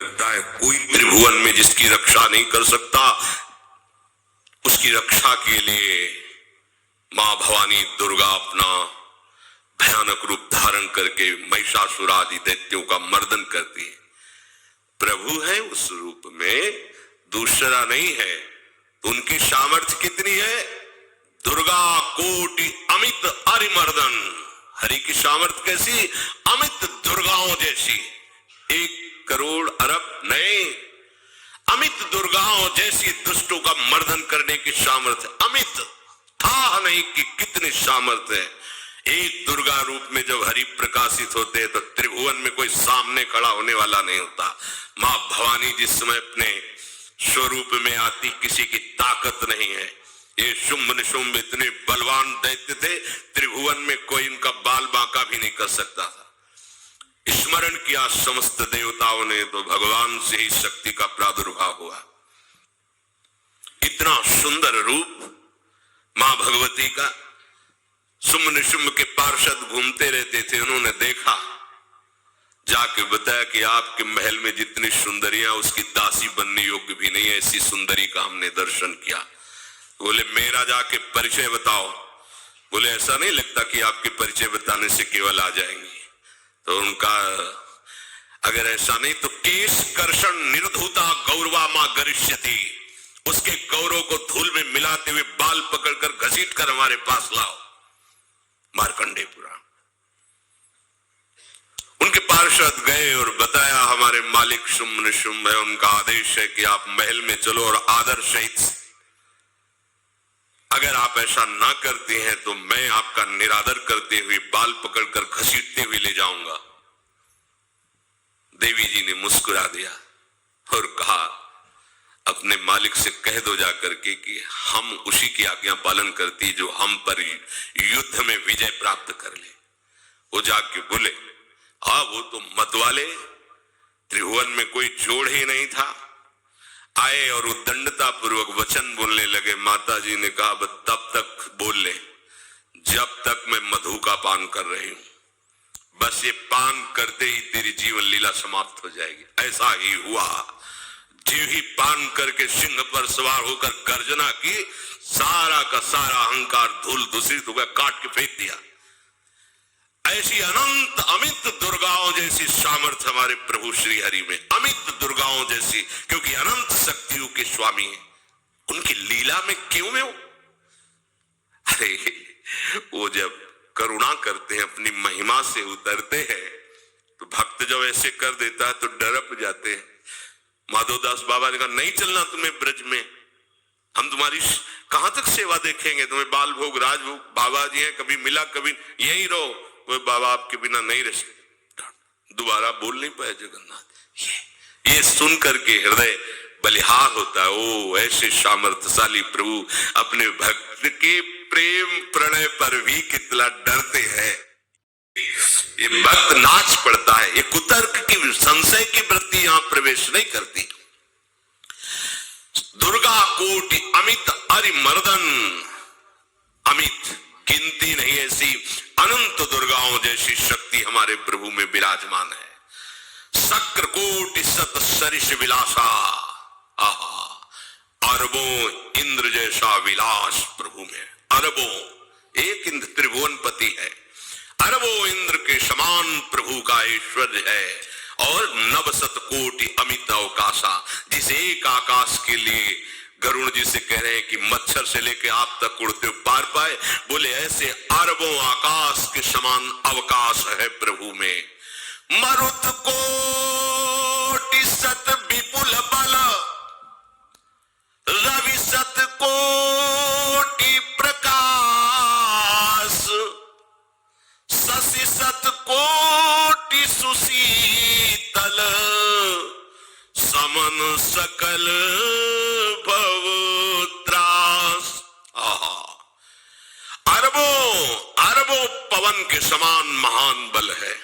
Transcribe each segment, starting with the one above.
लगता है कोई त्रिभुवन में जिसकी रक्षा नहीं कर सकता, उसकी रक्षा के लिए मां भवानी दुर्गा अपना भयानक रूप धारण करके महिषासुर आदि दैत्यों का मर्दन करती है। प्रभु है उस रूप में, दूसरा नहीं है। तो उनकी सामर्थ्य कितनी है? दुर्गा कोटि अमित अरिमर्दन। हरि की सामर्थ्य कैसी? अमित दुर्गाओं जैसी। 1 करोड़ अरब नहीं, अमित दुर्गाओं जैसी दुष्टों का मर्दन करने की सामर्थ्य। अमित था नहीं कि कितनी सामर्थ्य है। एक दुर्गा रूप में जब हरि प्रकाशित होते हैं तो त्रिभुवन में कोई सामने खड़ा होने वाला नहीं होता। मां भवानी जिस समय अपने स्वरूप में आती, किसी की ताकत नहीं है। ये शुंभ निशुंभ इतने बलवान दैत्य थे, त्रिभुवन में कोई इनका बाल बांका भी नहीं कर सकता था। स्मरण किया समस्त देवताओं ने तो भगवान से ही शक्ति का प्रादुर्भाव हुआ। इतना सुंदर रूप मां भगवती का। शुंभ निशुंभ के पार्षद घूमते रहते थे, उन्होंने देखा, जाके बताया कि आपके महल में जितनी सुंदरियां उसकी दासी बनने योग्य भी नहीं, ऐसी सुंदरी का हमने दर्शन किया। बोले मेरा जाके परिचय बताओ। बोले ऐसा नहीं लगता कि आपके परिचय बताने से केवल आ जाएंगी। तो उनका अगर ऐसा नहीं तो केश कर्षण निर्धुता गौरवा मां गरिष्यति, उसके गौरव को धूल में मिलाते हुए बाल पकड़कर घसीट कर हमारे पास लाओ। मार्कंडेय पुराण। उनके पार्षद गए और बताया हमारे मालिक शुंभ निशुंभ है, उनका आदेश है कि आप महल में चलो और आदर सहित, अगर आप ऐसा ना करते हैं तो मैं आपका निरादर करते हुए बाल पकड़कर घसीटते हुए ले जाऊंगा। देवी जी ने मुस्कुरा दिया और कहा अपने मालिक से कह दो जाकर के कि हम उसी की आज्ञा पालन करती जो हम पर युद्ध में विजय प्राप्त कर ले। वो जाके बोले वो तो मतवाले, त्रिभुवन में कोई जोड़ ही नहीं था। आए और उद्दंडता पूर्वक वचन बोलने लगे। माता जी ने कहा तब तक बोल ले जब तक मैं मधु का पान कर रही हूं, बस ये पान करते ही तेरी जीवन लीला समाप्त हो जाएगी। ऐसा ही हुआ। जीव ही पान करके सिंह पर सवार होकर गर्जना की, सारा का सारा अहंकार धूल दूषित हो गया, काट के फेंक दिया। ऐसी अनंत अमित दुर्गाओं जैसी सामर्थ्य हमारे प्रभु श्री हरि में, अमित दुर्गाओं जैसी, क्योंकि अनंत शक्तियों के स्वामी है। उनकी लीला में क्यों में हो? अरे वो जब करुणा करते हैं, अपनी महिमा से उतरते हैं, तो भक्त जब ऐसे कर देता है तो डरप जाते हैं। माधवदास बाबा ने कहा नहीं चलना तुम्हें ब्रज में, हम तुम्हारी कहां तक सेवा देखेंगे, तुम्हें बाल भोग राजभोग, बाबा जी हैं, कभी मिला कभी यही रहो। वो बाबा आपके बिना नहीं रह सकते। दोबारा बोल नहीं पाए जगन्नाथ। ये सुन करके हृदय बलिहार होता है। ओ ऐसे सामर्थ्यशाली प्रभु अपने भक्त के प्रेम प्रणय पर भी कितना डरते हैं। ये भक्त नाच पड़ता है। ये कुतर्क की, संशय की वृत्ति यहां प्रवेश नहीं करती। दुर्गा कोटि अमित अरिमर्दन, अमित गिनती नहीं ऐसी अनंत दुर्गाओं जैसी शक्ति हमारे प्रभु में विराजमान है। शक्र कोटि सत सरिष विलासा, अरबों इंद्र जैसा विलास प्रभु में। अरबों, एक इंद्र त्रिभुवनपति है, अरबों इंद्र के समान प्रभु का ऐश्वर्य है। और नवशत कोटि अमित अवकाशा, जिस एक आकाश के लिए गरुड़ जी से कह रहे हैं कि मच्छर से लेके आप तक उड़ते हो पार पाए, बोले ऐसे अरबों आकाश के समान अवकाश है प्रभु में। मरुत कोटि सत विपुल बल, रवि सत कोटि प्रकाश, शशि सत कोटि सुशीतल, समन सकल भव त्रास। अरबों पवन के समान महान बल है।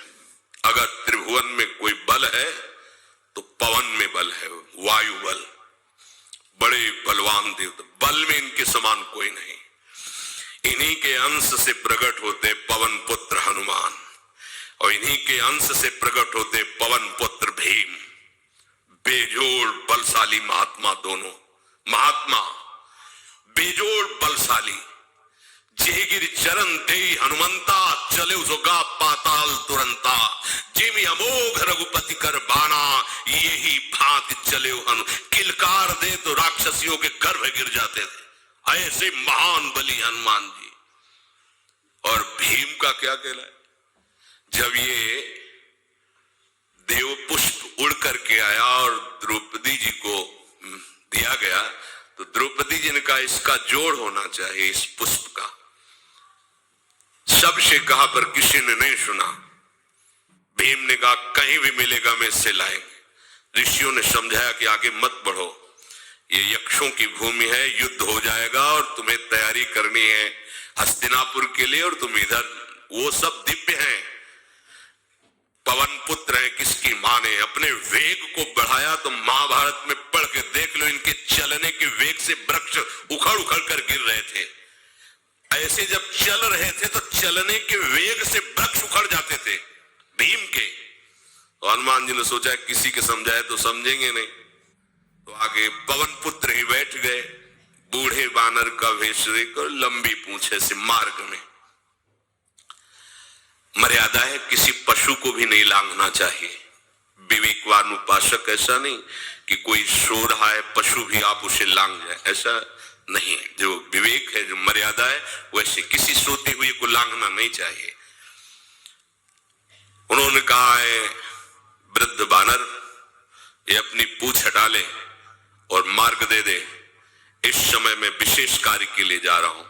अगर त्रिभुवन में कोई बल है तो पवन में बल है, वायु बल। बड़े बलवान देवता, बल में इनके समान कोई नहीं। इन्हीं के अंश से प्रकट होते पवन पुत्र हनुमान, और इन्हीं के अंश से प्रकट होते पवन पुत्र भीम। बेजोड़ बलशाली महात्मा, दोनों महात्मा बेजोड़ बलशाली। जेगिर चरण दे हनुमंता, चले जोगा पाताल तुरंता। जिम अमोघ रघुपति कर बाना, यही भांत चले हनु। किलकार दे तो राक्षसियों के गर्भ गिर जाते थे, ऐसे महान बली हनुमान जी। और भीम का क्या कहना है, जब ये देव पुष्प उड़ करके आया और द्रौपदी जी को दिया गया, तो द्रौपदी जी ने कहा इसका जोड़ होना चाहिए इस पुष्प का। सबसे कहा पर किसी ने नहीं सुना। भीम ने कहा कहीं भी मिलेगा मैं इससे लाएंगे। ऋषियों ने समझाया कि आगे मत बढ़ो, ये यक्षों की भूमि है, युद्ध हो जाएगा और तुम्हें तैयारी करनी है हस्तिनापुर के लिए, और तुम इधर, वो सब दिव्य हैं, पवन पुत्र हैं, किसकी मां ने अपने वेग को बढ़ाया। तो महाभारत में पढ़ के देख लो, इनके चलने के वेग से वृक्ष उखड़ उखड़ कर गिर रहे थे। ऐसे जब चल रहे थे तो चलने के वेग से वृक्ष उखड़ जाते थे भीम के। तो हनुमान जी ने सोचा किसी के समझाए तो समझेंगे नहीं, तो आगे पवन पुत्र ही बैठ गए, बूढ़े बानर का वेश लेकर, लंबी पूंछे से। मार्ग में मर्यादा है, किसी पशु को भी नहीं लांघना चाहिए। विवेकवान उपासक ऐसा नहीं कि कोई सो रहा है पशु भी आप उसे लांघ जाए, ऐसा नहीं है। जो विवेक है, जो मर्यादा है, वैसे किसी सोते हुए को लांघना नहीं चाहिए। उन्होंने कहा है वृद्ध बानर ये अपनी पूंछ हटा ले और मार्ग दे दे, इस समय मैं विशेष कार्य के लिए जा रहा हूं।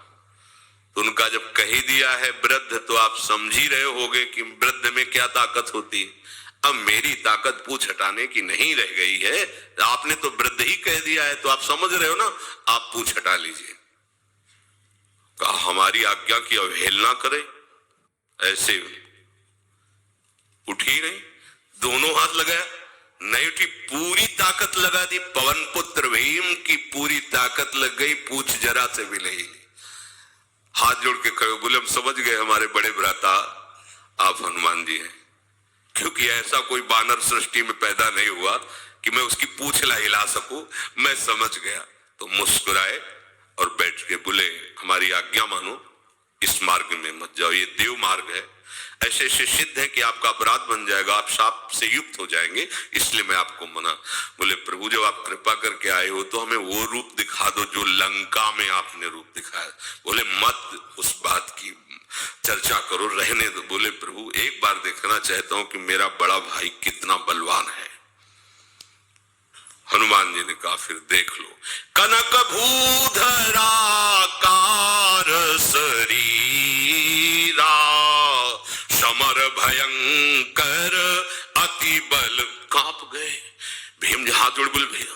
तो उनका जब कही दिया है वृद्ध, तो आप समझ ही रहे होगे कि वृद्ध में क्या ताकत होती है। अब मेरी ताकत पूंछ हटाने की नहीं रह गई है, आपने तो वृद्ध ही कह दिया है, तो आप समझ रहे हो ना, आप पूंछ हटा लीजिए। कहा हमारी आज्ञा की अवहेलना करे, ऐसे उठी नहीं, दोनों हाथ लगाया, नहीं उठी, पूरी ताकत लगा दी। पवन पुत्र भीम की पूरी ताकत लग गई, पूंछ जरा से भी नहीं। हाथ जोड़ के कहो, बोले हम समझ गए हमारे बड़े भ्राता आप हनुमान जी हैं, क्योंकि ऐसा कोई बानर सृष्टि में पैदा नहीं हुआ कि मैं उसकी पूंछ हिला सकूं, मैं समझ गया। तो मुस्कुराए और बैठ के बोले हमारी आज्ञा मानो, इस मार्ग में मत जाओ, ये देव मार्ग है, ऐसे ऐसे सिद्ध है कि आपका अपराध बन जाएगा, आप शाप से युक्त हो जाएंगे, इसलिए मैं आपको मना। बोले प्रभु जब आप कृपा करके आए हो तो हमें वो रूप दिखा दो जो लंका में आपने रूप दिखाया। बोले मत उस बात की चर्चा करो, रहने दो। बोले प्रभु एक बार देखना चाहता हूं कि मेरा बड़ा भाई कितना बलवान है। हनुमान जी ने कहा फिर देख लो। कनक भूधरा कार शरीरा, समर भयंकर अति बल। कांप गए भीम जी, हाथ जोड़ बोले भैया